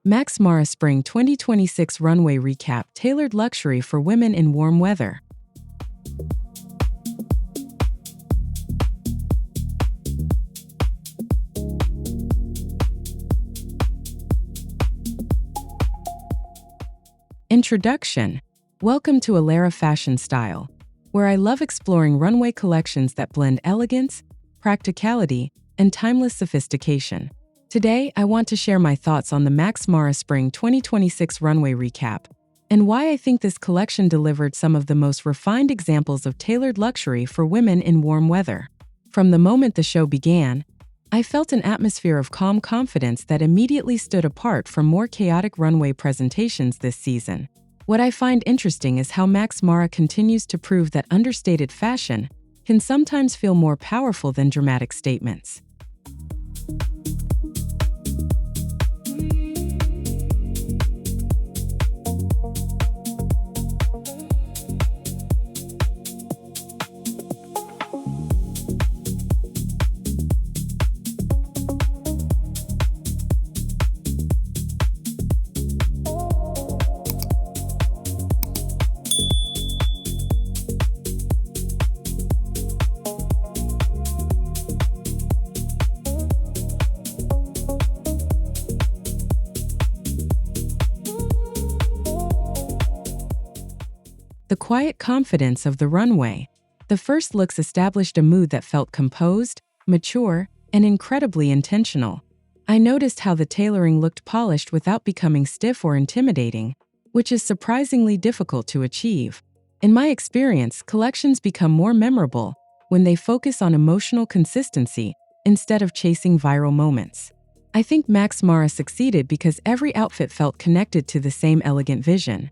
Max Mara Spring 2026 Runway Recap, Tailored Luxury for Women in Warm Weather. Introduction. Welcome to Alara Fashion Style, where I love exploring runway collections that blend elegance, practicality, and timeless sophistication. Today, I want to share my thoughts on the Max Mara Spring 2026 Runway Recap, and why I think this collection delivered some of the most refined examples of tailored luxury for women in warm weather. From the moment the show began, I felt an atmosphere of calm confidence that immediately stood apart from more chaotic runway presentations this season. What I find interesting is how Max Mara continues to prove that understated fashion can sometimes feel more powerful than dramatic statements. The quiet confidence of the runway. The first looks established a mood that felt composed, mature, and incredibly intentional. I noticed how the tailoring looked polished without becoming stiff or intimidating, which is surprisingly difficult to achieve. In my experience, collections become more memorable when they focus on emotional consistency instead of chasing viral moments. I think Max Mara succeeded because every outfit felt connected to the same elegant vision.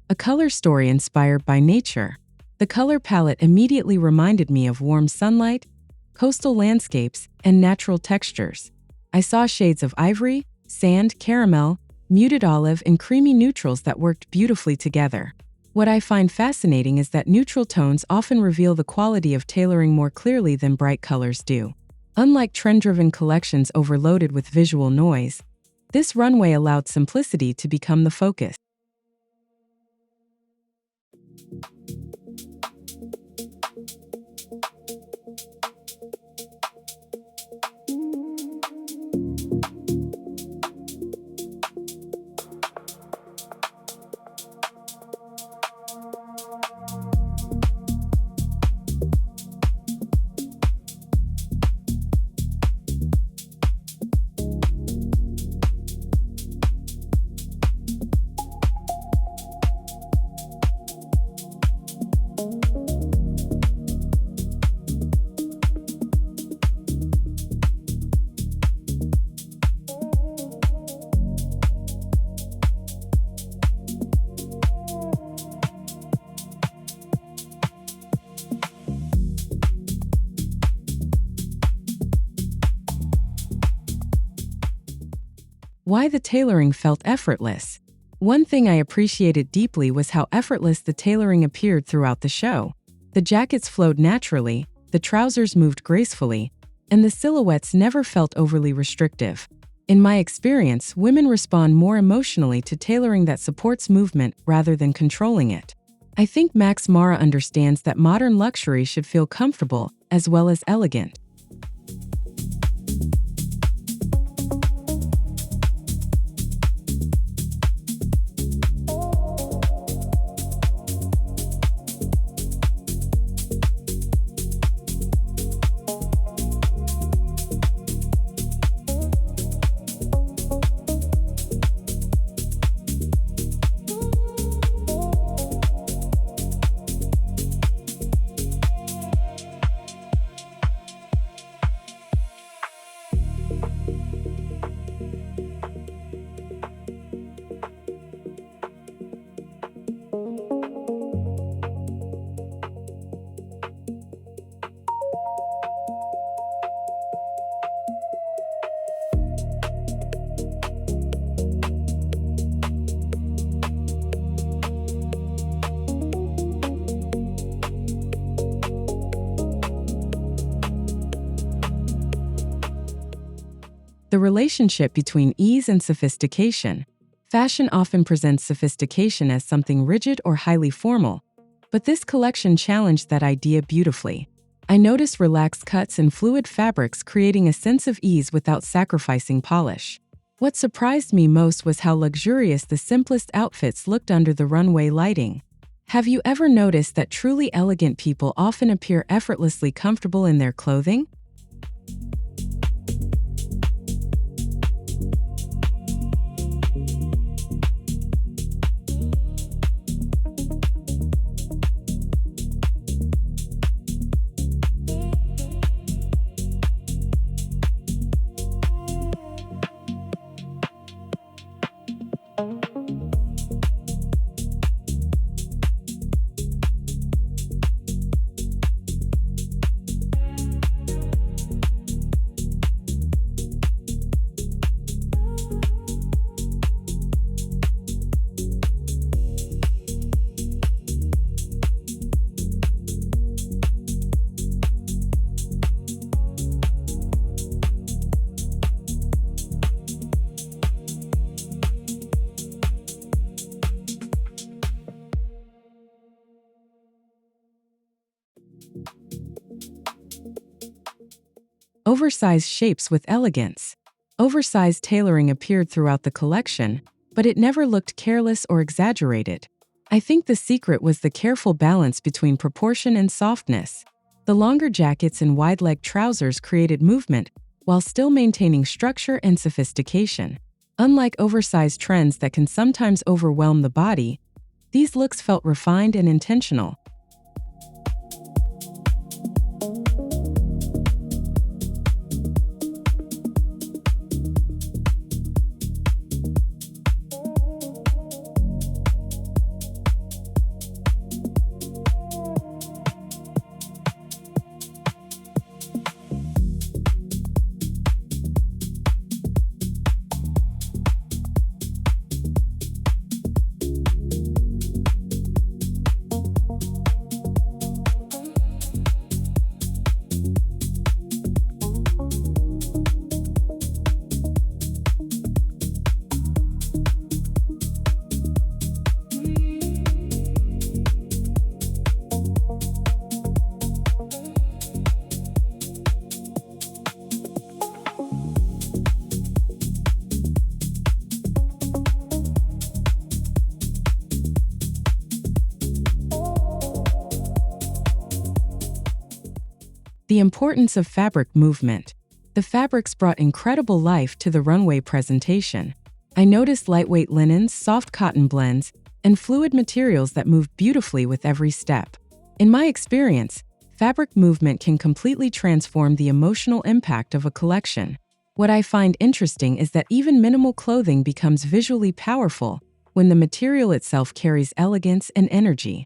A color story inspired by nature. The color palette immediately reminded me of warm sunlight, coastal landscapes, and natural textures. I saw shades of ivory, sand, caramel, muted olive, and creamy neutrals that worked beautifully together. What I find fascinating is that neutral tones often reveal the quality of tailoring more clearly than bright colors do. Unlike trend-driven collections overloaded with visual noise, this runway allowed simplicity to become the focus. Why the tailoring felt effortless. One thing I appreciated deeply was how effortless the tailoring appeared throughout the show. The jackets flowed naturally, the trousers moved gracefully, and the silhouettes never felt overly restrictive. In my experience, women respond more emotionally to tailoring that supports movement rather than controlling it. I think Max Mara understands that modern luxury should feel comfortable as well as elegant. The relationship between ease and sophistication. Fashion often presents sophistication as something rigid or highly formal, but this collection challenged that idea beautifully. I noticed relaxed cuts and fluid fabrics creating a sense of ease without sacrificing polish. What surprised me most was how luxurious the simplest outfits looked under the runway lighting. Have you ever noticed that truly elegant people often appear effortlessly comfortable in their clothing? Oversized shapes with elegance. Oversized tailoring appeared throughout the collection, but it never looked careless or exaggerated. I think the secret was the careful balance between proportion and softness. The longer jackets and wide-leg trousers created movement while still maintaining structure and sophistication. Unlike oversized trends that can sometimes overwhelm the body, these looks felt refined and intentional. The importance of fabric movement. The fabrics brought incredible life to the runway presentation. I noticed lightweight linens, soft cotton blends, and fluid materials that moved beautifully with every step. In my experience, fabric movement can completely transform the emotional impact of a collection. What I find interesting is that even minimal clothing becomes visually powerful when the material itself carries elegance and energy.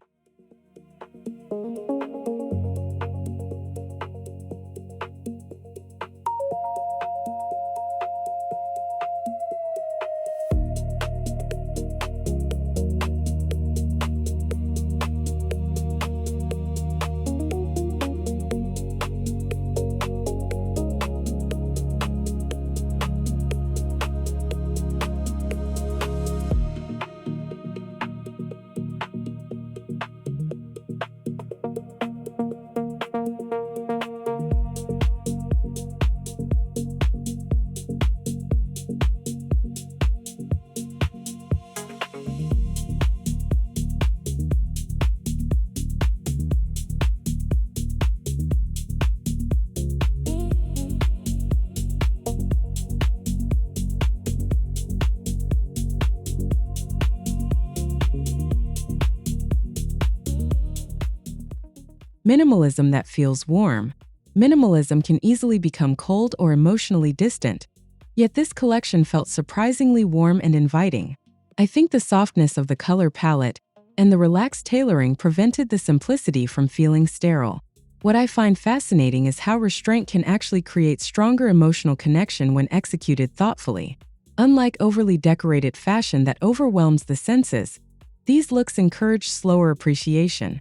Minimalism that feels warm. Minimalism can easily become cold or emotionally distant, yet this collection felt surprisingly warm and inviting. I think the softness of the color palette and the relaxed tailoring prevented the simplicity from feeling sterile. What I find fascinating is how restraint can actually create stronger emotional connection when executed thoughtfully. Unlike overly decorated fashion that overwhelms the senses, these looks encourage slower appreciation.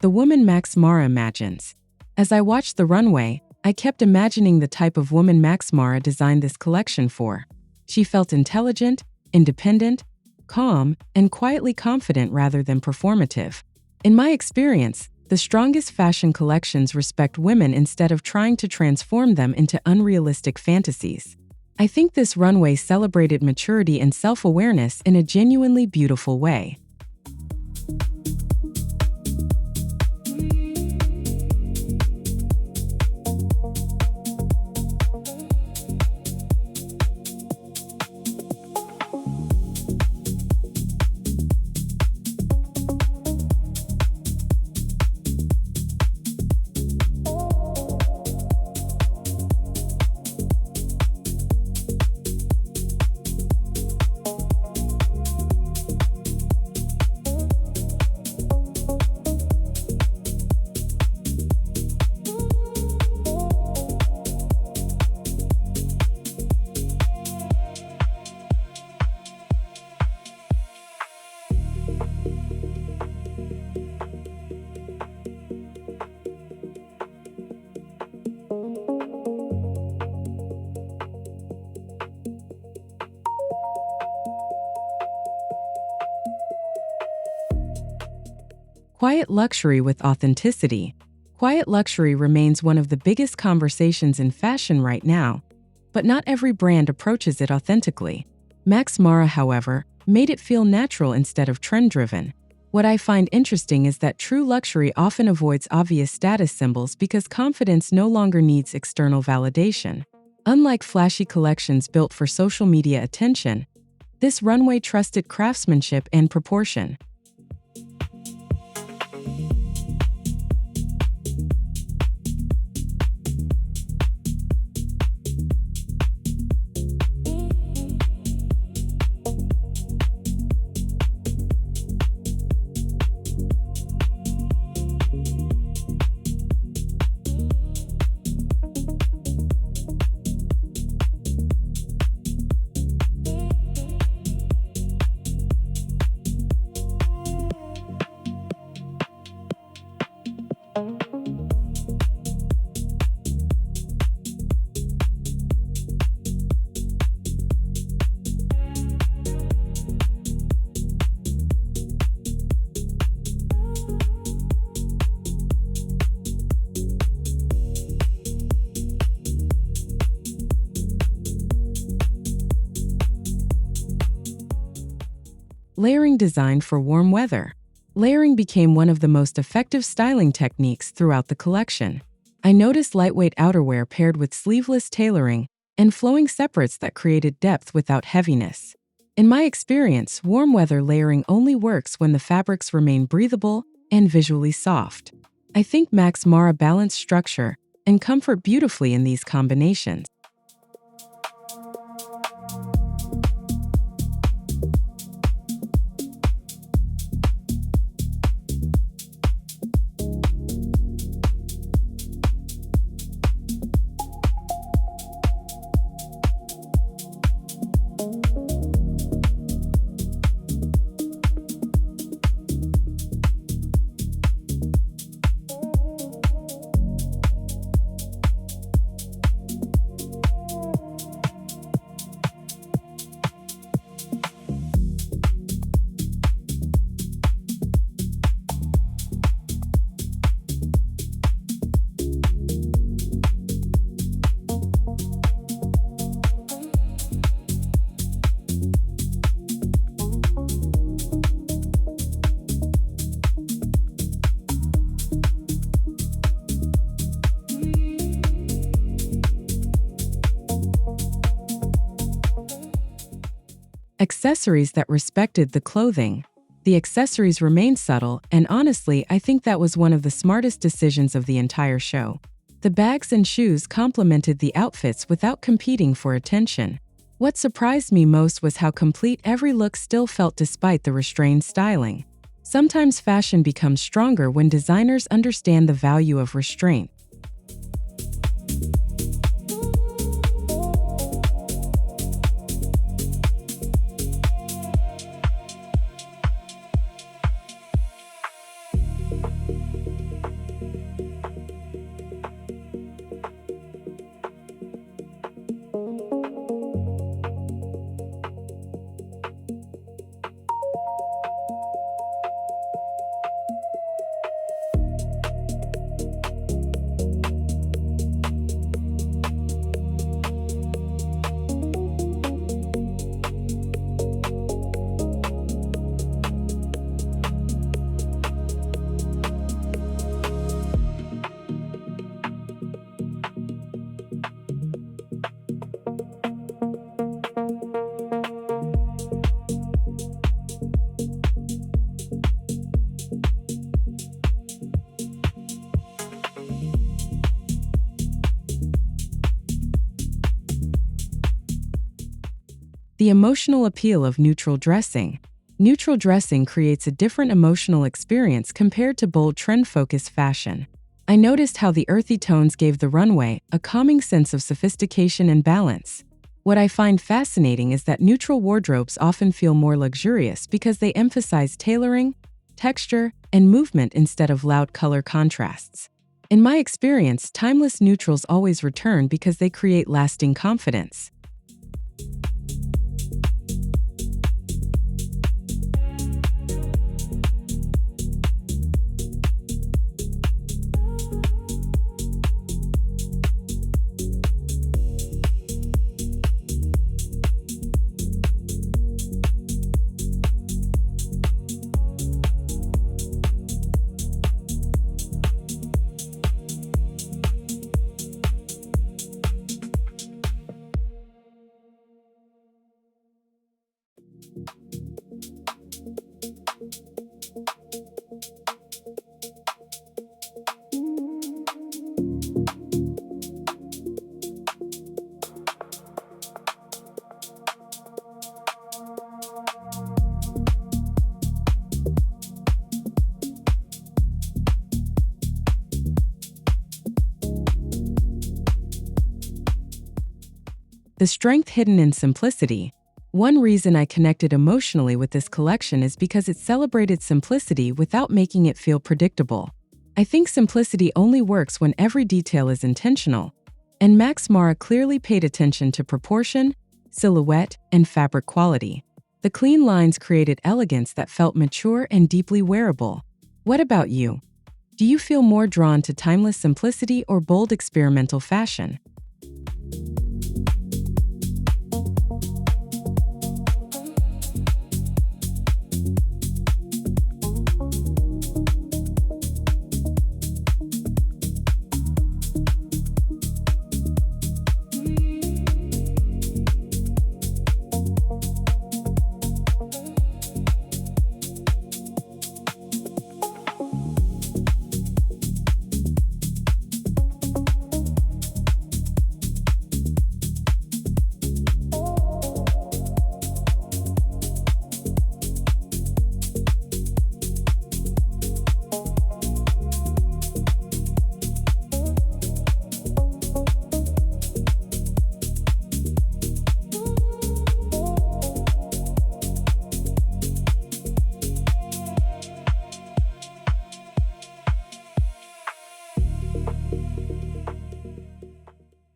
the woman Max Mara imagines. As I watched the runway, I kept imagining the type of woman Max Mara designed this collection for. She felt intelligent, independent, calm, and quietly confident rather than performative. In my experience, the strongest fashion collections respect women instead of trying to transform them into unrealistic fantasies. I think this runway celebrated maturity and self-awareness in a genuinely beautiful way. Quiet luxury with authenticity. Quiet luxury remains one of the biggest conversations in fashion right now, but not every brand approaches it authentically. Max Mara, however, made it feel natural instead of trend-driven. What I find interesting is that true luxury often avoids obvious status symbols because confidence no longer needs external validation. Unlike flashy collections built for social media attention, this runway trusted craftsmanship and proportion. Layering designed for warm weather. Layering became one of the most effective styling techniques throughout the collection. I noticed lightweight outerwear paired with sleeveless tailoring and flowing separates that created depth without heaviness. In my experience, warm weather layering only works when the fabrics remain breathable and visually soft. I think Max Mara balanced structure and comfort beautifully in these combinations. Accessories that respected the clothing. The accessories remained subtle, and honestly, I think that was one of the smartest decisions of the entire show. The bags and shoes complemented the outfits without competing for attention. What surprised me most was how complete every look still felt despite the restrained styling. Sometimes fashion becomes stronger when designers understand the value of restraint. The emotional appeal of neutral dressing. Neutral dressing creates a different emotional experience compared to bold trend-focused fashion. I noticed how the earthy tones gave the runway a calming sense of sophistication and balance. What I find fascinating is that neutral wardrobes often feel more luxurious because they emphasize tailoring, texture, and movement instead of loud color contrasts. In my experience, timeless neutrals always return because they create lasting confidence. The strength hidden in simplicity. One reason I connected emotionally with this collection is because it celebrated simplicity without making it feel predictable. I think simplicity only works when every detail is intentional, and Max Mara clearly paid attention to proportion, silhouette, and fabric quality. The clean lines created elegance that felt mature and deeply wearable. What about you? Do you feel more drawn to timeless simplicity or bold experimental fashion?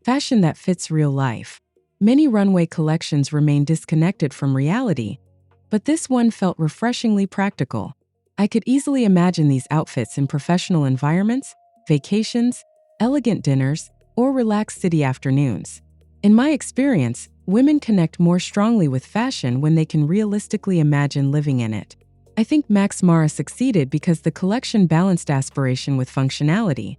Fashion that fits real life. Many runway collections remain disconnected from reality, but this one felt refreshingly practical. I could easily imagine these outfits in professional environments, vacations, elegant dinners, or relaxed city afternoons. In my experience, women connect more strongly with fashion when they can realistically imagine living in it. I think Max Mara succeeded because the collection balanced aspiration with functionality.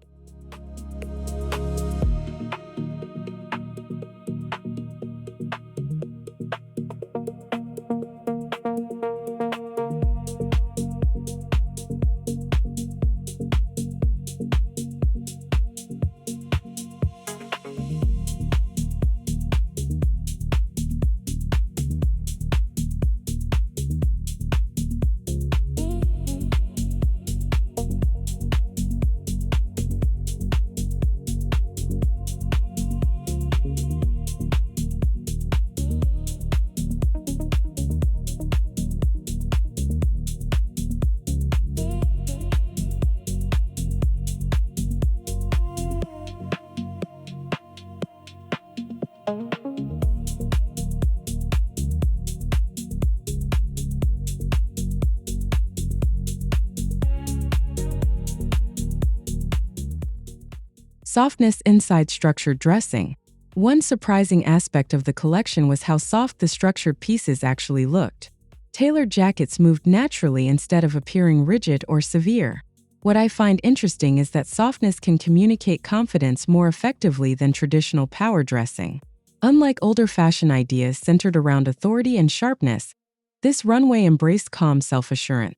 Softness inside structured dressing. One surprising aspect of the collection was how soft the structured pieces actually looked. Tailored jackets moved naturally instead of appearing rigid or severe. What I find interesting is that softness can communicate confidence more effectively than traditional power dressing. Unlike older fashion ideas centered around authority and sharpness, this runway embraced calm self-assurance.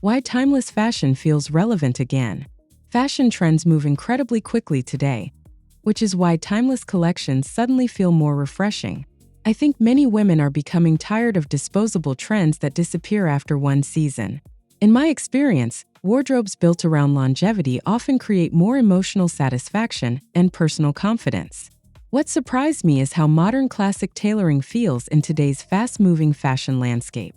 Why timeless fashion feels relevant again. Fashion trends move incredibly quickly today, which is why timeless collections suddenly feel more refreshing. I think many women are becoming tired of disposable trends that disappear after one season. In my experience, wardrobes built around longevity often create more emotional satisfaction and personal confidence. What surprised me is how modern classic tailoring feels in today's fast-moving fashion landscape.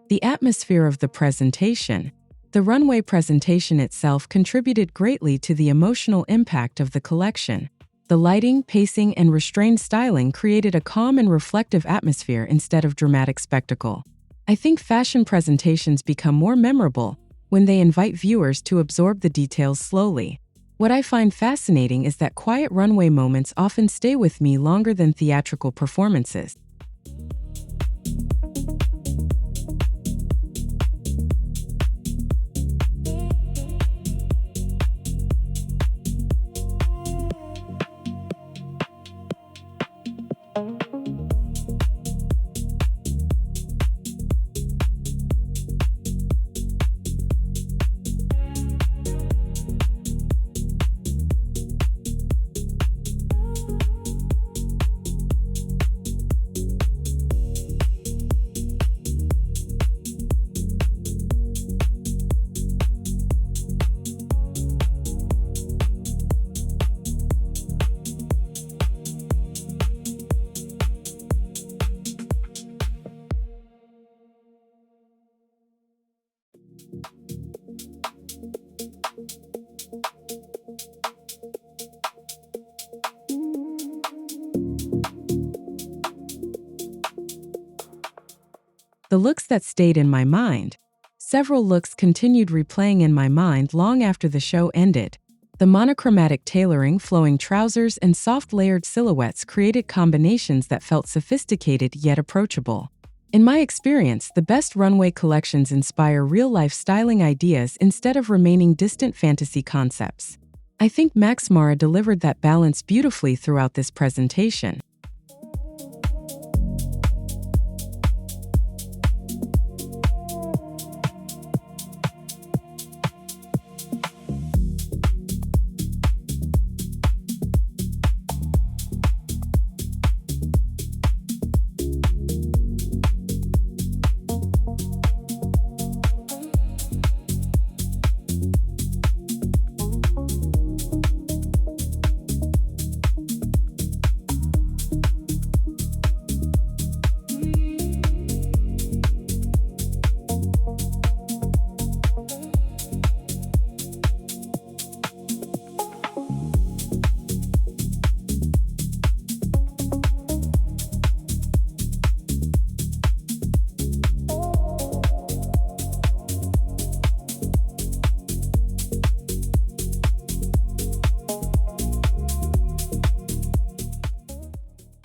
The atmosphere of the presentation. The runway presentation itself contributed greatly to the emotional impact of the collection. The lighting, pacing, and restrained styling created a calm and reflective atmosphere instead of dramatic spectacle. I think fashion presentations become more memorable when they invite viewers to absorb the details slowly. What I find fascinating is that quiet runway moments often stay with me longer than theatrical performances. The looks that stayed in my mind. Several looks continued replaying in my mind long after the show ended. The monochromatic tailoring, flowing trousers, and soft layered silhouettes created combinations that felt sophisticated yet approachable. In my experience, the best runway collections inspire real-life styling ideas instead of remaining distant fantasy concepts. I think Max Mara delivered that balance beautifully throughout this presentation.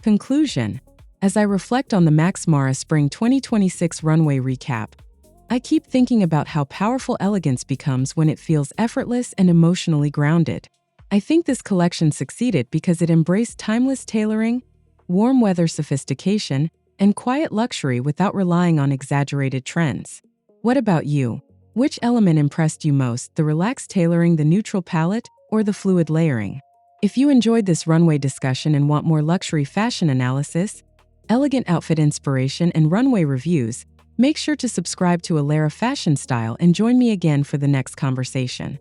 Conclusion. As I reflect on the Max Mara Spring 2026 runway recap, I keep thinking about how powerful elegance becomes when it feels effortless and emotionally grounded. I think this collection succeeded because it embraced timeless tailoring, warm weather sophistication, and quiet luxury without relying on exaggerated trends. What about you? Which element impressed you most, the relaxed tailoring, the neutral palette, or the fluid layering? If you enjoyed this runway discussion and want more luxury fashion analysis, elegant outfit inspiration, and runway reviews, make sure to subscribe to Alara Fashion Style and join me again for the next conversation.